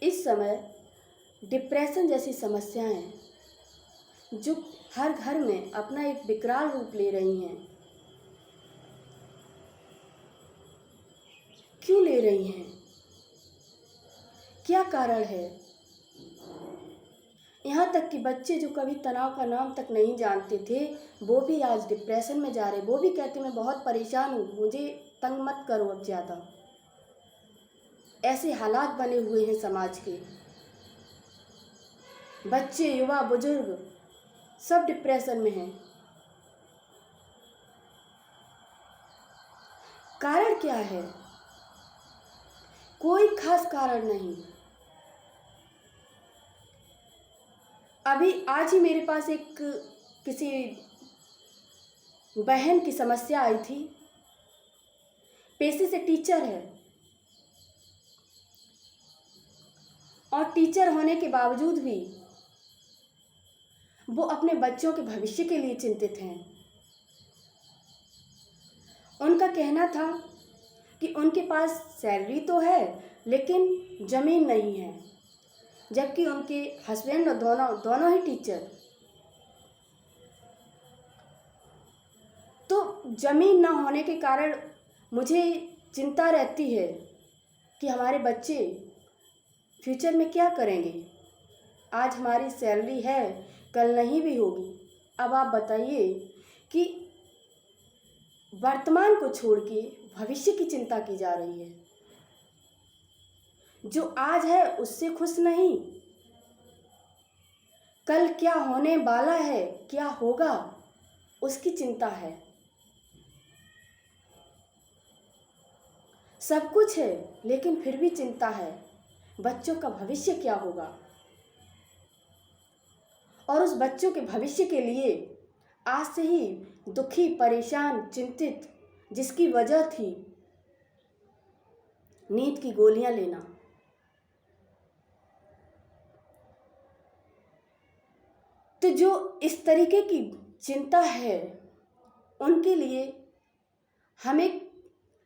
इस समय डिप्रेशन जैसी समस्याएं जो हर घर में अपना एक विकराल रूप ले रही हैं, क्यों ले रही हैं? क्या कारण है? यहाँ तक कि बच्चे जो कभी तनाव का नाम तक नहीं जानते थे, वो भी आज डिप्रेशन में जा रहे। वो भी कहते मैं बहुत परेशान हूँ, मुझे तंग मत करो अब ज़्यादा। ऐसे हालात बने हुए हैं समाज के। बच्चे, युवा, बुजुर्ग सब डिप्रेशन में हैं। कारण क्या है? कोई खास कारण नहीं। अभी आज ही मेरे पास एक किसी बहन की समस्या आई थी। पेशे से टीचर है और टीचर होने के बावजूद भी वो अपने बच्चों के भविष्य के लिए चिंतित हैं। उनका कहना था कि उनके पास सैलरी तो है लेकिन ज़मीन नहीं है, जबकि उनके हस्बैंड दोनों ही टीचर। तो ज़मीन ना होने के कारण मुझे चिंता रहती है कि हमारे बच्चे फ्यूचर में क्या करेंगे। आज हमारी सैलरी है, कल नहीं भी होगी। अब आप बताइए कि वर्तमान को छोड़ के भविष्य की चिंता की जा रही है। जो आज है उससे खुश नहीं, कल क्या होने वाला है, क्या होगा, उसकी चिंता है। सब कुछ है लेकिन फिर भी चिंता है, बच्चों का भविष्य क्या होगा। और उस बच्चों के भविष्य के लिए आज से ही दुखी, परेशान, चिंतित, जिसकी वजह थी नींद की गोलियां लेना। तो जो इस तरीके की चिंता है उनके लिए हम एक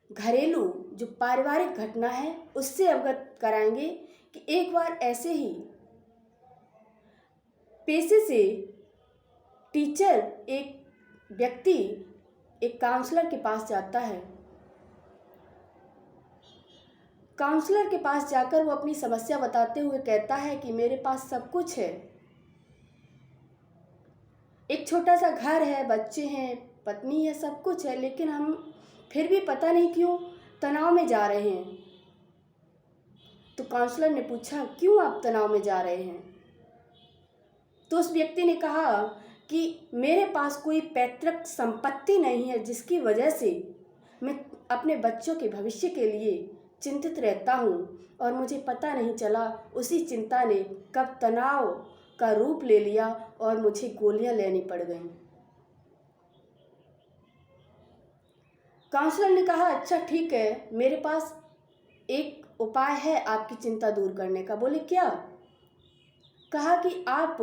घरेलू जो पारिवारिक घटना है उससे अवगत कराएंगे कि एक बार ऐसे ही पेशे से टीचर एक व्यक्ति एक काउंसलर के पास जाता है। काउंसलर के पास जाकर वो अपनी समस्या बताते हुए कहता है कि मेरे पास सब कुछ है, एक छोटा सा घर है, बच्चे हैं, पत्नी है, सब कुछ है, लेकिन हम फिर भी पता नहीं क्यों तनाव में जा रहे हैं। तो काउंसलर ने पूछा, क्यों आप तनाव में जा रहे हैं? तो उस व्यक्ति ने कहा कि मेरे पास कोई पैतृक संपत्ति नहीं है, जिसकी वजह से मैं अपने बच्चों के भविष्य के लिए चिंतित रहता हूँ और मुझे पता नहीं चला उसी चिंता ने कब तनाव का रूप ले लिया और मुझे गोलियां लेनी पड़ गईं। काउंसलर ने कहा, अच्छा ठीक है, मेरे पास एक उपाय है आपकी चिंता दूर करने का। बोले क्या? कहा कि आप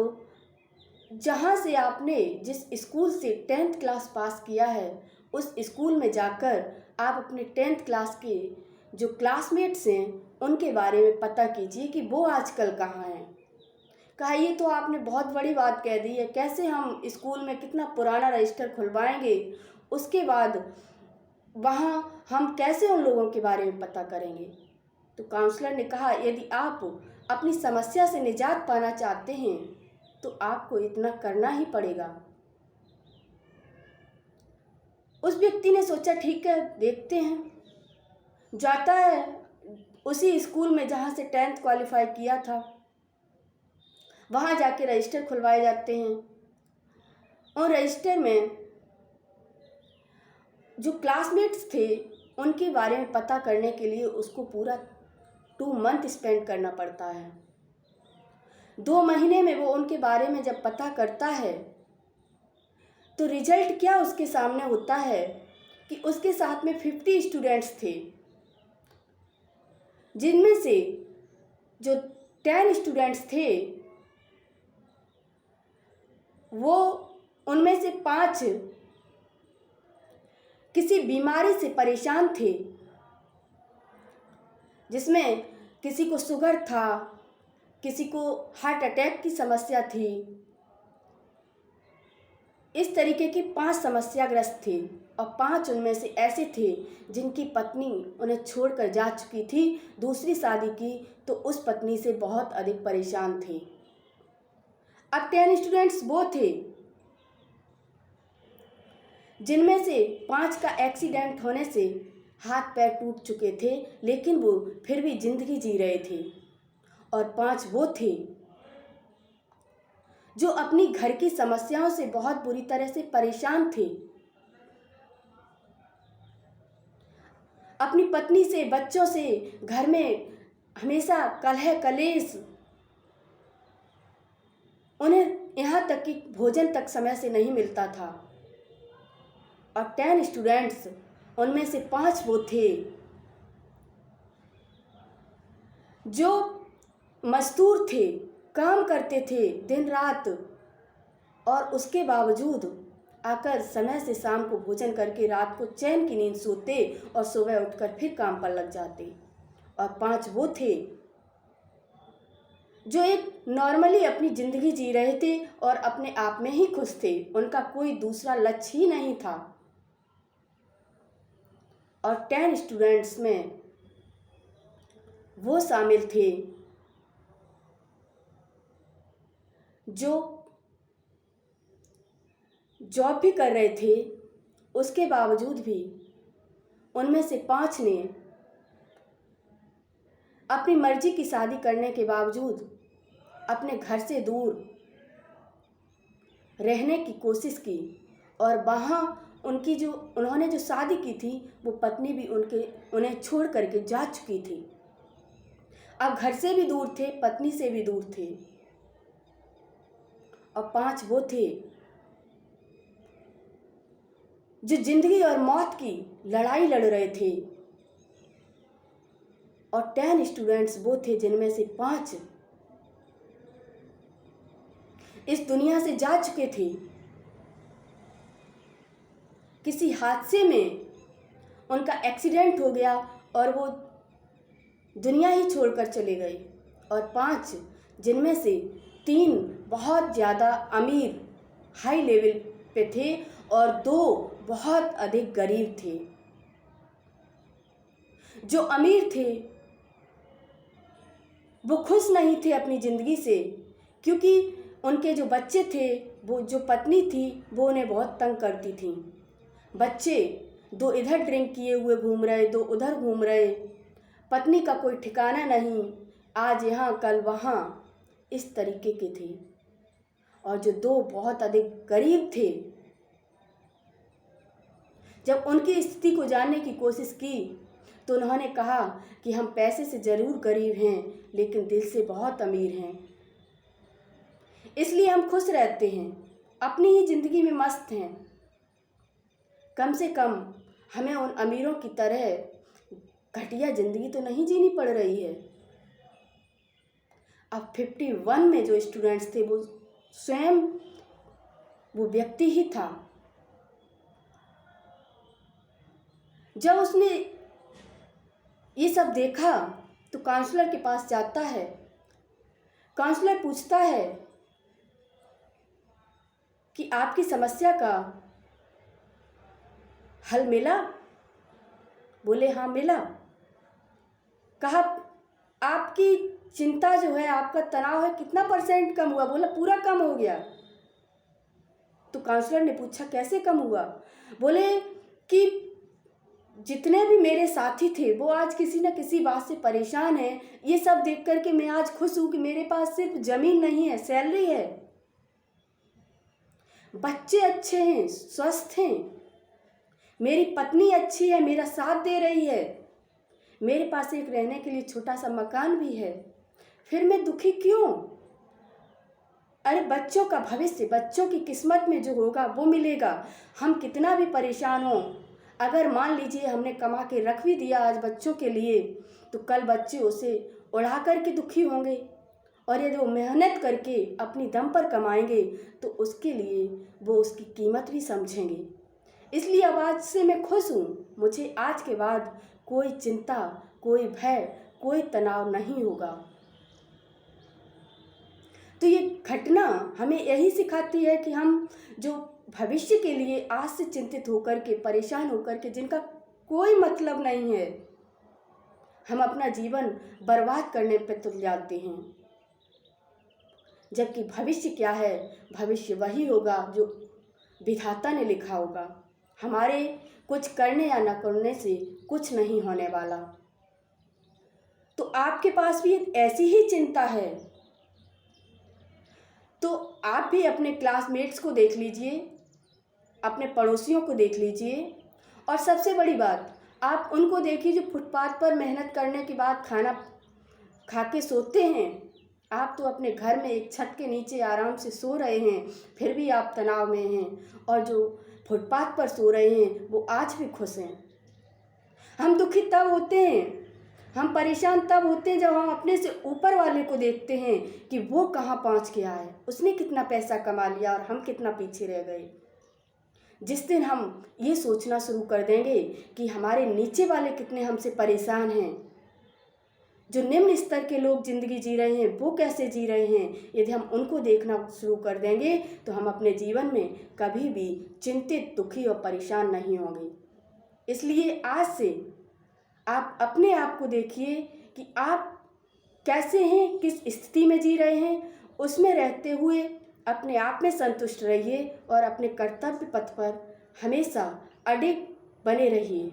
जहाँ से आपने जिस स्कूल से 10th क्लास पास किया है उस स्कूल में जाकर आप अपने 10th क्लास के जो क्लासमेट्स हैं उनके बारे में पता कीजिए कि वो आजकल कहाँ हैं। कहा, ये तो आपने बहुत बड़ी बात कह दी है, कैसे हम स्कूल में कितना पुराना रजिस्टर खुलवाएंगे, उसके बाद वहाँ हम कैसे उन लोगों के बारे में पता करेंगे। तो काउंसलर ने कहा, यदि आप अपनी समस्या से निजात पाना चाहते हैं तो आपको इतना करना ही पड़ेगा। उस व्यक्ति ने सोचा ठीक है, देखते हैं। जाता है उसी स्कूल में जहाँ से 10th क्वालिफाई किया था, वहाँ जाके रजिस्टर खुलवाए जाते हैं और रजिस्टर में जो क्लासमेट्स थे उनके बारे में पता करने के लिए उसको पूरा 2 मंथ स्पेंड करना पड़ता है। 2 महीने में वो उनके बारे में जब पता करता है तो रिजल्ट क्या उसके सामने होता है कि उसके साथ में 50 स्टूडेंट्स थे, जिनमें से जो 10 स्टूडेंट्स थे वो उनमें से 5 किसी बीमारी से परेशान थे, जिसमें किसी को शुगर था, किसी को हार्ट अटैक की समस्या थी। इस तरीके की 5 समस्याग्रस्त थे और 5 उनमें से ऐसे थे जिनकी पत्नी उन्हें छोड़कर जा चुकी थी, दूसरी शादी की, तो उस पत्नी से बहुत अधिक परेशान थे। अब 10 स्टूडेंट्स वो थे जिनमें से 5 का एक्सीडेंट होने से हाथ पैर टूट चुके थे, लेकिन वो फिर भी जिंदगी जी रहे थे। और 5 वो थे जो अपनी घर की समस्याओं से बहुत बुरी तरह से परेशान थे। अपनी पत्नी से, बच्चों से घर में हमेशा कलह कलेश, उन्हें यहाँ तक कि भोजन तक समय से नहीं मिलता था। और 10 स्टूडेंट्स, उनमें से 5 वो थे जो मजदूर थे, काम करते थे दिन रात, और उसके बावजूद आकर समय से शाम को भोजन करके रात को चैन की नींद सोते और सुबह उठकर फिर काम पर लग जाते। और 5 वो थे जो एक नॉर्मली अपनी ज़िंदगी जी रहे थे और अपने आप में ही खुश थे, उनका कोई दूसरा लक्ष्य ही नहीं था। और 10 स्टूडेंट्स में वो शामिल थे जो जॉब भी कर रहे थे, उसके बावजूद भी उनमें से 5 ने अपनी मर्जी की शादी करने के बावजूद अपने घर से दूर रहने की कोशिश की। और वहाँ उन्होंने जो शादी की थी, वो पत्नी भी उन्हें छोड़ करके जा चुकी थी। अब घर से भी दूर थे, पत्नी से भी दूर थे। और 5 वो थे जो जिंदगी और मौत की लड़ाई लड़ रहे थे। और 10 स्टूडेंट्स वो थे जिनमें से 5 इस दुनिया से जा चुके थे। किसी हादसे में उनका एक्सीडेंट हो गया और वो दुनिया ही छोड़कर चले गए। और 5 जिनमें से 3 बहुत ज़्यादा अमीर हाई लेवल पे थे और 2 बहुत अधिक गरीब थे। जो अमीर थे वो खुश नहीं थे अपनी ज़िंदगी से, क्योंकि उनके जो बच्चे थे, वो जो पत्नी थी, वो उन्हें बहुत तंग करती थी। बच्चे 2 इधर ड्रिंक किए हुए घूम रहे, 2 उधर घूम रहे, पत्नी का कोई ठिकाना नहीं, आज यहाँ कल वहाँ, इस तरीके के थे। और जो 2 बहुत अधिक गरीब थे, जब उनकी स्थिति को जानने की कोशिश की तो उन्होंने कहा कि हम पैसे से ज़रूर गरीब हैं, लेकिन दिल से बहुत अमीर हैं, इसलिए हम खुश रहते हैं, अपनी ही ज़िंदगी में मस्त हैं। कम से कम हमें उन अमीरों की तरह घटिया ज़िंदगी तो नहीं जीनी पड़ रही है। अब 51 में जो स्टूडेंट्स थे, वो स्वयं वो व्यक्ति ही था। जब उसने ये सब देखा तो काउंसलर के पास जाता है। काउंसलर पूछता है कि आपकी समस्या का हल मिला? बोले हाँ मिला। कहा आपकी चिंता जो है, आपका तनाव है, कितना % कम हुआ? बोला पूरा कम हो गया। तो काउंसलर ने पूछा कैसे कम हुआ? बोले कि जितने भी मेरे साथी थे वो आज किसी न किसी बात से परेशान हैं। ये सब देख कर के मैं आज खुश हूँ कि मेरे पास सिर्फ ज़मीन नहीं है, सैलरी है, बच्चे अच्छे हैं, स्वस्थ हैं, मेरी पत्नी अच्छी है, मेरा साथ दे रही है, मेरे पास एक रहने के लिए छोटा सा मकान भी है, फिर मैं दुखी क्यों? अरे बच्चों का भविष्य, बच्चों की किस्मत में जो होगा वो मिलेगा। हम कितना भी परेशान हों, अगर मान लीजिए हमने कमा के रख भी दिया आज बच्चों के लिए, तो कल बच्चे उसे उड़ा करके दुखी होंगे। और यदि वो मेहनत करके अपनी दम पर कमाएंगे तो उसके लिए वो उसकी कीमत भी समझेंगे। इसलिए अब आज से मैं खुश हूँ, मुझे आज के बाद कोई चिंता, कोई भय, कोई तनाव नहीं होगा। तो ये घटना हमें यही सिखाती है कि हम जो भविष्य के लिए आज से चिंतित होकर के, परेशान होकर के, जिनका कोई मतलब नहीं है, हम अपना जीवन बर्बाद करने पर तुल जाते हैं। जबकि भविष्य क्या है? भविष्य वही होगा जो विधाता ने लिखा होगा। हमारे कुछ करने या न करने से कुछ नहीं होने वाला। तो आपके पास भी एक ऐसी ही चिंता है, तो आप भी अपने क्लासमेट्स को देख लीजिए, अपने पड़ोसियों को देख लीजिए, और सबसे बड़ी बात, आप उनको देखिए जो फुटपाथ पर मेहनत करने के बाद खाना खा के सोते हैं। आप तो अपने घर में एक छत के नीचे आराम से सो रहे हैं, फिर भी आप तनाव में हैं, और जो फुटपाथ पर सो रहे हैं वो आज भी खुश हैं। हम दुखी तब होते हैं, हम परेशान तब होते हैं जब हम अपने से ऊपर वाले को देखते हैं कि वो कहाँ पहुँच गया है, उसने कितना पैसा कमा लिया और हम कितना पीछे रह गए। जिस दिन हम ये सोचना शुरू कर देंगे कि हमारे नीचे वाले कितने हमसे परेशान हैं, जो निम्न स्तर के लोग ज़िंदगी जी रहे हैं वो कैसे जी रहे हैं, यदि हम उनको देखना शुरू कर देंगे तो हम अपने जीवन में कभी भी चिंतित, दुखी और परेशान नहीं होंगे। इसलिए आज से आप अपने आप को देखिए कि आप कैसे हैं, किस स्थिति में जी रहे हैं, उसमें रहते हुए अपने आप में संतुष्ट रहिए और अपने कर्तव्य पथ पर हमेशा अडिग बने रहिए।